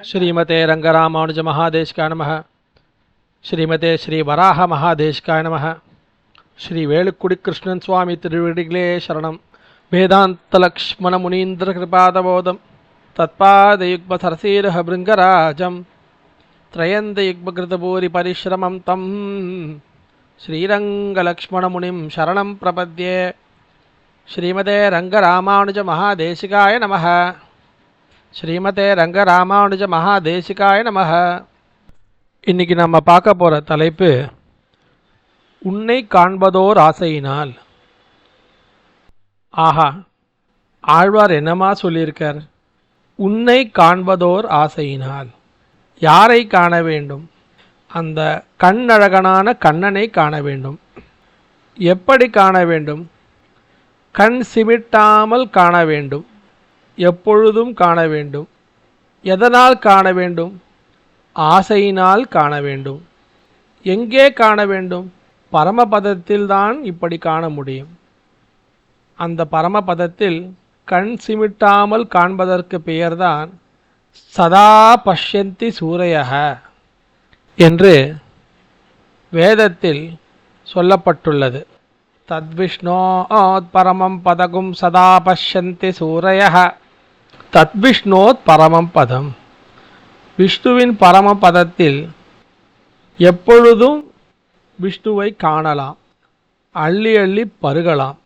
श्रीमते रंगरामानुज महादेशिकाय नमः। श्रीमते श्री वराह महादेशिकाय नमः। श्री वेलुक्कुडी कृष्णन स्वामी तिरुवडिगले शरणम। वेदांत लक्ष्मण मुनीन्द्र कृपादबोधम तत्पादयुग्म सरसीरह भृंगराजम त्रयंदयुग्मकृतभूरि परिश्रमं तम श्रीरंगलक्ष्मण मुनिं शरणं प्रपद्ये। श्रीमते रंगरामानुज महादेशिकाय नमः। श्रीमते रंगरामानुज महादेशिकाय नमः। இன்னைக்கு நம்ம பார்க்க போற தலைப்பு உன்னை காண்பதோர் ஆசையினால். ஆஹா, ஆழ்வார் என்னமா சொல்லியிருக்கார்? உன்னை காண்பதோர் ஆசையினால். யாரை காண வேண்டும்? அந்த கண்ணழகனான கண்ணனை காண வேண்டும். எப்படி காண வேண்டும்? கண் சிமிட்டாமல் காண வேண்டும். எப்பொழுதும் காண வேண்டும். எதனால் காண வேண்டும்? ஆசையினால் காண வேண்டும். எங்கே காண வேண்டும்? பரமபதத்தில்தான் இப்படி காண முடியும். அந்த பரமபதத்தில் கண் சிமிட்டாமல் காண்பதற்கு பெயர்தான் சதா பஷ்யந்தி சூரையக என்று வேதத்தில் சொல்லப்பட்டுள்ளது. தத்விஷ்ணோத் பரமம் பதகும் சதா பஷ்யந்தி சூரையக. தத்விஷ்ணோத் பரமம் பதம், விஷ்ணுவின் பரமபதத்தில் எப்பொழுதும் விஷ்ணுவை காணலாம், அள்ளி அள்ளி பருகலாம்.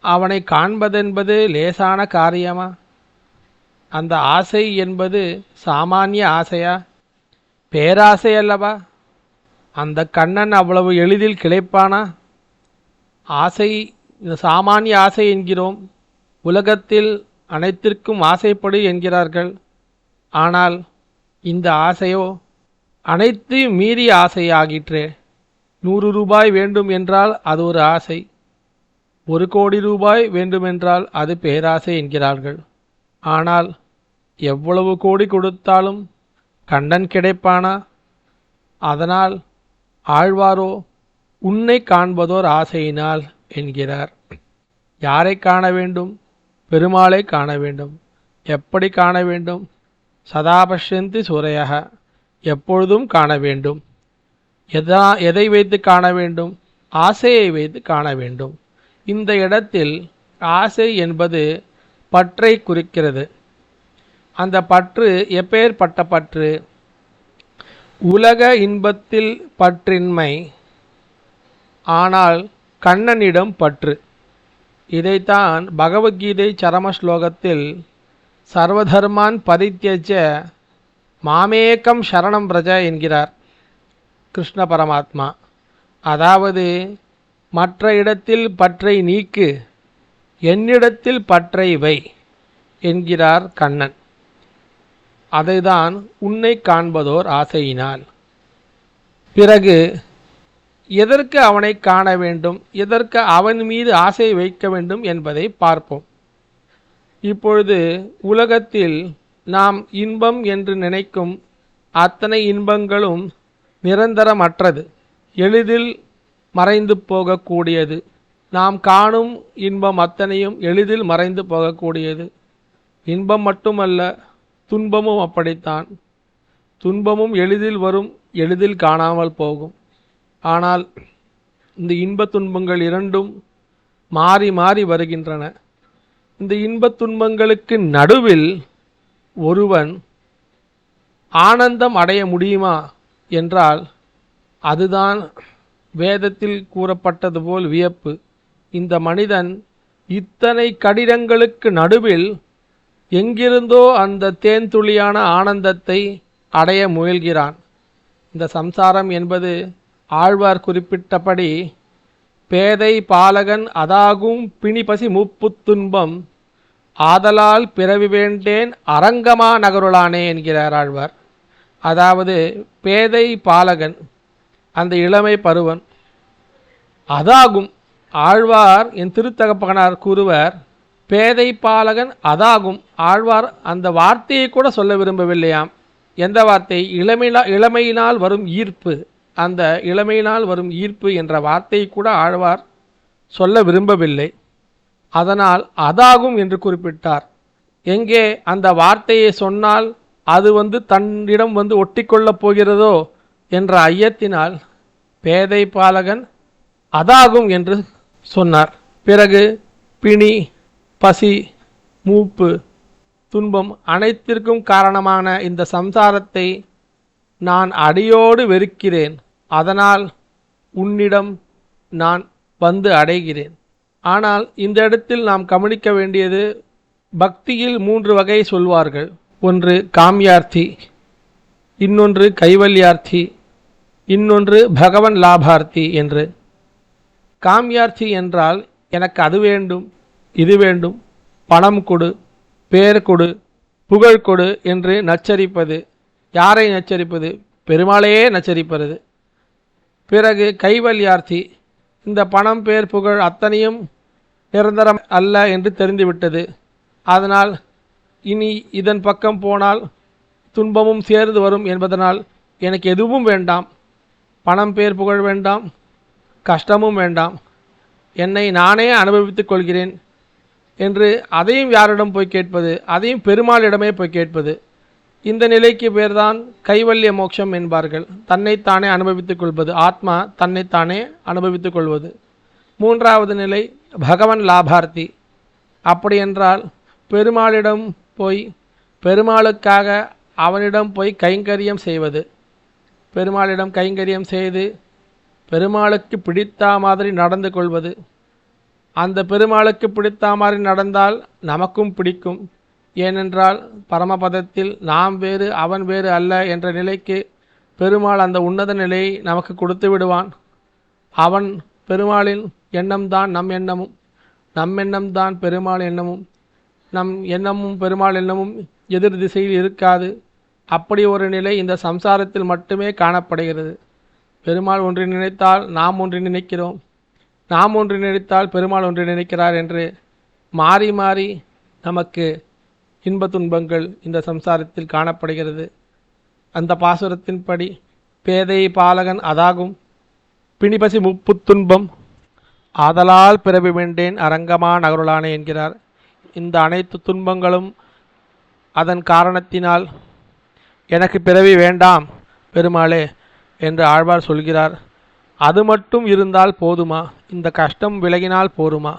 அவனை காண்பதென்பது லேசான காரியமா? அந்த ஆசை என்பது சாமானிய ஆசையா? பேராசை அல்லவா? அந்த கண்ணன் அவ்வளவு எளிதில் கிடைப்பானா? ஆசை சாமானிய ஆசை என்கிறோம். உலகத்தில் அனைத்திற்கும் ஆசைப்படு என்கிறார்கள். ஆனால் இந்த ஆசையோ அனைத்தையும் மீறிய ஆசையாகிற்றே. 100 ரூபாய் வேண்டும் என்றால் அது ஒரு ஆசை. 1 கோடி ரூபாய் வேண்டுமென்றால் அது பேராசை என்கிறார்கள். ஆனால் எவ்வளவு கோடி கொடுத்தாலும் கண்ணன் கிடைப்பானா? அதனால் ஆழ்வாரோ உன்னை காண்பதோர் ஆசையினால் என்கிறார். யாரை காண வேண்டும்? பெருமாளை காண வேண்டும். எப்படி காண வேண்டும்? சதா பஷ்யந்தி சூரையக, எப்பொழுதும் காண வேண்டும். எதை வைத்து காண வேண்டும்? ஆசையை வைத்து காண வேண்டும். இந்த இடத்தில் ஆசை என்பது பற்றை குறிக்கிறது. அந்த பற்று எப்பேற்பட்ட பற்று? உலக இன்பத்தில் பற்றின்மை, ஆனால் கண்ணனிடம் பற்று. இதைத்தான் பகவத்கீதை சரம ஸ்லோகத்தில் சர்வதர்மான் பரித்யஜ மாமேகம் சரணம் பிரஜ என்கிறார் கிருஷ்ண பரமாத்மா. அதாவது மற்ற இடத்தில் பற்றை நீக்கு, என்னிடத்தில் பற்றை வை என்கிறார் கண்ணன். அதைதான் உன்னை காண்பதோர் ஆசையினால். பிறகு எதற்கு அவனை காண வேண்டும், எதற்கு அவன் மீது ஆசை வைக்க வேண்டும் என்பதை பார்ப்போம். இப்பொழுது உலகத்தில் நாம் இன்பம் என்று நினைக்கும் அத்தனை இன்பங்களும் நிரந்தரமற்றது, எளிதில் மறைந்து போகக்கூடியது. நாம் காணும் இன்பம் அத்தனையும் எளிதில் மறைந்து போகக்கூடியது. இன்பம் மட்டுமல்ல, துன்பமும் அப்படித்தான். துன்பமும் எளிதில் வரும், எளிதில் காணாமல் போகும். ஆனால் இந்த இன்ப துன்பங்கள் இரண்டும் மாறி மாறி வருகின்றன. இந்த இன்ப துன்பங்களுக்கு நடுவில் ஒருவன் ஆனந்தம் அடைய முடியுமா என்றால் அதுதான் வேதத்தில் கூறப்பட்டது போல் வியப்பு. இந்த மனிதன் இத்தனை கடினங்களுக்கு நடுவில் எங்கிருந்தோ அந்த தேன்துளியான ஆனந்தத்தை அடைய முயல்கிறான். இந்த சம்சாரம் என்பது ஆழ்வார் குறிப்பிட்டபடி பேதை பாலகன் அதாகும் பிணிபசி முப்புத் துன்பம் ஆதலால் பிறவி வேண்டேன் அரங்கமா நகருளானே என்கிறார் ஆழ்வார். அதாவது பேதை பாலகன், அந்த இளமை பருவன் அதாகும். ஆழ்வார் என் திருத்தகப்பகனார் கூறுவர், பேதை பாலகன் அதாகும். ஆழ்வார் அந்த வார்த்தையை கூட சொல்ல விரும்பவில்லையாம். எந்த வார்த்தை? இளமையினால் வரும் ஈர்ப்பு. அந்த இளமையினால் வரும் ஈர்ப்பு என்ற வார்த்தையை கூட ஆழ்வார் சொல்ல விரும்பவில்லை. அதனால் அதாகும் என்று குறிப்பிட்டார். எங்கே அந்த வார்த்தையை சொன்னால் அது தன்னிடம் ஒட்டிக்கொள்ளப் போகிறதோ என்ற ஐயத்தினால் பேதை பாலகன் அதாகும் என்று சொன்னார். பிறகு பிணி, பசி, மூப்பு, துன்பம் அனைத்திற்கும் காரணமான இந்த சம்சாரத்தை நான் அடியோடு வெறுக்கிறேன். அதனால் உன்னிடம் நான் அடைகிறேன். ஆனால் இந்த இடத்தில் நாம் கவனிக்க வேண்டியது, பக்தியில் 3 வகை சொல்வார்கள். ஒன்று காமியார்த்தி, இன்னொன்று கைவல்யார்த்தி, இன்னொன்று பகவன் லாபார்த்தி என்று. காமியார்த்தி என்றால் எனக்கு அது வேண்டும், இது வேண்டும், பணம் கொடு, பேர் கொடு, புகழ் கொடு என்று நச்சரிப்பது. யாரை நச்சரிப்பது? பெருமாளையே நச்சரிப்பது. பிறகு கைவல்யார்த்தி, இந்த பணம், பேர், புகழ் அத்தனையும் நிரந்தரம் அல்ல என்று தெரிந்துவிட்டது. அதனால் இனி இதன் பக்கம் போனால் துன்பமும் சேர்ந்து வரும் என்பதனால் எனக்கு எதுவும் வேண்டாம், பணம், பேர், புகழ் வேண்டாம், கஷ்டமும் வேண்டாம், என்னை நானே அனுபவித்துக் கொள்கிறேன் என்று அதையும் யாரிடம் போய் கேட்பது? அதையும் பெருமாளிடமே போய் கேட்பது. இந்த நிலைக்கு பேர்தான் கைவல்ய மோட்சம் என்பார்கள். தன்னைத்தானே அனுபவித்துக் கொள்வது, ஆத்மா தன்னைத்தானே அனுபவித்துக் கொள்வது. 3வது நிலை பகவன் லாபார்த்தி. அப்படி என்றால் பெருமாளிடம் போய் பெருமாளுக்காக அவனிடம் போய் கைங்கரியம் செய்வது. பெருமாளிடம் கைங்கரியம் செய்து பெருமாளுக்கு பிடித்த மாதிரி நடந்து கொள்வது. அந்த பெருமாளுக்கு பிடித்த மாதிரி நடந்தால் நமக்கும் பிடிக்கும். ஏனென்றால் பரமபதத்தில் நாம் வேறு அவன் வேறு அல்ல என்ற நிலைக்கு பெருமாள் அந்த உன்னத நிலையை நமக்கு கொடுத்து விடுவான். அவன் பெருமாளின் எண்ணம்தான் நம் எண்ணமும், நம் எண்ணம்தான் பெருமாள் எண்ணமும், நம் எண்ணமும் பெருமாள் எண்ணமும் எதிர் திசையில் இருக்காது. அப்படி ஒரு நிலை இந்த சம்சாரத்தில் மட்டுமே காணப்படுகிறது. பெருமாள் ஒன்று நினைத்தால் நாம் ஒன்று நினைக்கிறோம், நாம் ஒன்று நினைத்தால் பெருமாள் ஒன்று நினைக்கிறார் என்று மாறி மாறி நமக்கு இன்ப துன்பங்கள் இந்த சம்சாரத்தில் காணப்படுகிறது. அந்த பாசுரத்தின்படி பேதை பாலகன் அதாகும், பிணிபசி முப்புத்துன்பம் ஆதலால் பிறவி வேண்டேன் அரங்கமா நகருளானே என்கிறார். இந்த அனைத்து துன்பங்களும் அதன் காரணத்தினால் எனக்கு பிறவி வேண்டாம் பெருமாளே என்று ஆழ்வார் சொல்கிறார். அது மட்டும் இருந்தால் போதுமா? இந்த கஷ்டம் விலகினால் போருமா?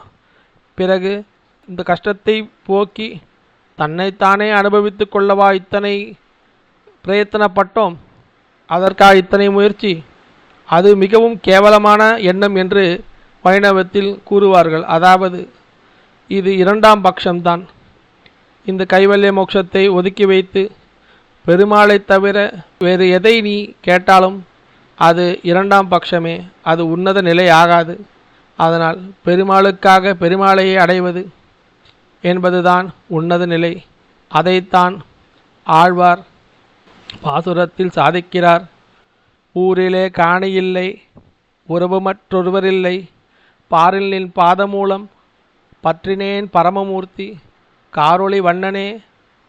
பிறகு இந்த கஷ்டத்தை போக்கி தன்னைத்தானே அனுபவித்து கொள்ளவா இத்தனை பிரயத்தனப்பட்டோம்? அதற்காக இத்தனை முயற்சி? அது மிகவும் கேவலமான எண்ணம் என்று வைணவத்தில் கூறுவார்கள். அதாவது இது 2ஆம் பட்சம்தான். இந்த கைவல்ய மோட்சத்தை ஒதுக்கி வைத்து பெருமாளை தவிர வேறு எதை நீ கேட்டாலும் அது 2ஆம் பட்சமே, அது உன்னத நிலை ஆகாது. அதனால் பெருமாளுக்காக பெருமாளையே அடைவது என்பதுதான் உன்னத நிலை. அதைத்தான் ஆழ்வார் பாசுரத்தில் சாதிக்கிறார். ஊரிலே காணியில்லை, உறவு மற்றொருவரில்லை, பாரில் நின் பாதமூலம் பற்றினேன் பரமமூர்த்தி, காரொளி வண்ணனே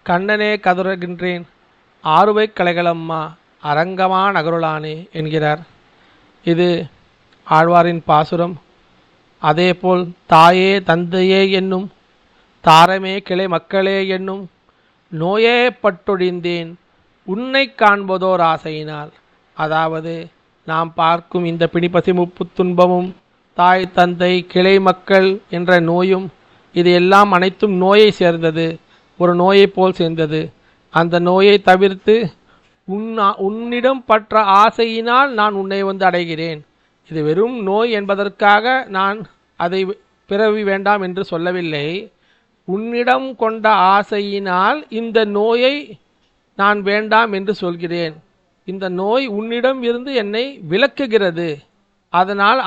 கண்ணனே கதுரகின்றேன், ஆறுவை கலைகளம்மா அரங்கமா நகருளானே என்கிறார். இது ஆழ்வாரின் பாசுரம். அதேபோல் தாயே தந்தையே என்னும், தாரமே கிளை மக்களே என்னும், நோயே பட்டொழிந்தேன் உன்னை காண்பதோர் ஆசையினால். அதாவது நாம் பார்க்கும் இந்த பிணிப்பசி முப்பு துன்பமும், தாய் தந்தை கிளை மக்கள் என்ற நோயும், இது எல்லாம் அனைத்தும் நோயை சேர்ந்தது, ஒரு நோயை போல் சேர்ந்தது. அந்த நோயை தவிர்த்து உன்னிடம் பற்ற ஆசையினால் நான் உன்னை அடைகிறேன். இது வெறும் நோய் என்பதற்காக நான் அதை பிறவி வேண்டாம் என்று சொல்லவில்லை. உன்னிடம் கொண்ட ஆசையினால் இந்த நோயை நான் வேண்டாம் என்று சொல்கிறேன். இந்த நோய் உன்னிடம் இருந்து என்னை விலக்குகிறது. அதனால்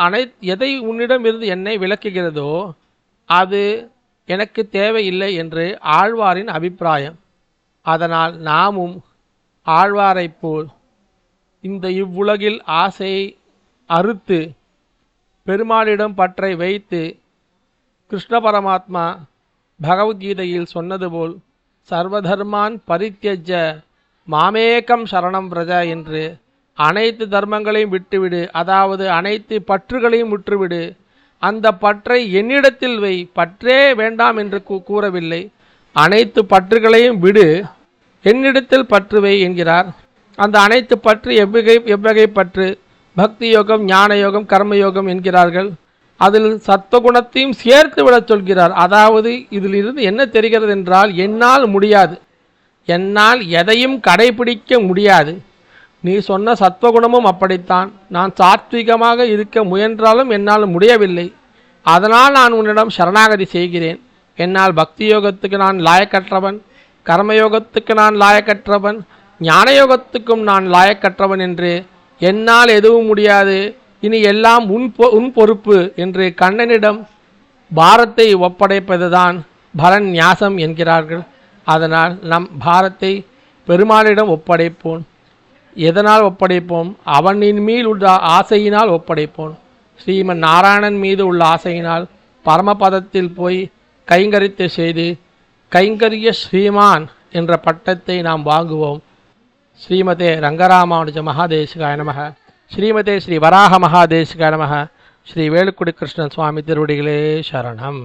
எதை உன்னிடம் இருந்து என்னை விலக்குகிறதோ அது எனக்கு தேவையில்லை என்று ஆழ்வாரின் அபிப்பிராயம். அதனால் நாமும் ஆழ்வாரைப் போல் இந்த இவ்வுலகில் ஆசையை அறுத்து பெருமாளிடம் பற்றை வைத்து, கிருஷ்ண பரமாத்மா பகவத்கீதையில் சொன்னது போல் சர்வதர்மான் பரித்யஜ மாமேகம் சரணம் பிரஜ என்று அனைத்து தர்மங்களையும் விட்டுவிடு, அதாவது அனைத்து பற்றுகளையும் விட்டுவிடு, அந்த பற்றை என்னிடத்தில் வை, பற்றே வேண்டாம் என்று கூறவில்லை. அனைத்து பற்றுகளையும் விடு, என்னிடத்தில் பற்றுவை என்கிறார். அந்த அனைத்து பற்று எவ்வகை பற்று? பக்தி யோகம், ஞான யோகம், கர்மயோகம் என்கிறார்கள். அதில் சத்துவகுணத்தையும் சேர்த்து விட சொல்கிறார். அதாவது இதிலிருந்து என்ன தெரிகிறது என்றால், என்னால் முடியாது, என்னால் எதையும் கடைபிடிக்க முடியாது. நீ சொன்ன சத்துவகுணமும் அப்படித்தான். நான் சாத்விகமாக இருக்க முயன்றாலும் என்னால் முடியவில்லை. அதனால் நான் உன்னிடம் சரணாகதி செய்கிறேன். என்னால் பக்தி யோகத்துக்கு நான் லாயக்கற்றவன், கர்மயோகத்துக்கு நான் லாயக்கற்றவன், ஞானயோகத்துக்கும் நான் லாயக்கற்றவன் என்று, என்னால் எதுவும் முடியாது, இனி எல்லாம் உன் பொறுப்பு என்று கண்ணனிடம் பாரத்தை ஒப்படைப்பதுதான் பரன் ஞாசம் என்கிறார்கள். அதனால் நம் பாரத்தை பெருமாளிடம் ஒப்படைப்போம். எதனால் ஒப்படைப்போம்? அவனின் மீது உள்ள ஆசையினால் ஒப்படைப்போம். ஸ்ரீமன் நாராயணன் மீது உள்ள ஆசையினால் பரமபதத்தில் போய் கைங்கரித்து செய்து கைங்கரிய ஸ்ரீமான் என்ற பட்டத்தை நாம் வாங்குவோம். ஸ்ரீமதே ரங்கராமானுஜ மகாதேசிகாய நமக. ஸ்ரீமதே ஸ்ரீ வராக மகாதேசிகாய நமக. ஸ்ரீ வேலுக்குடி கிருஷ்ணன் சுவாமி திருவடிகளே சரணம்.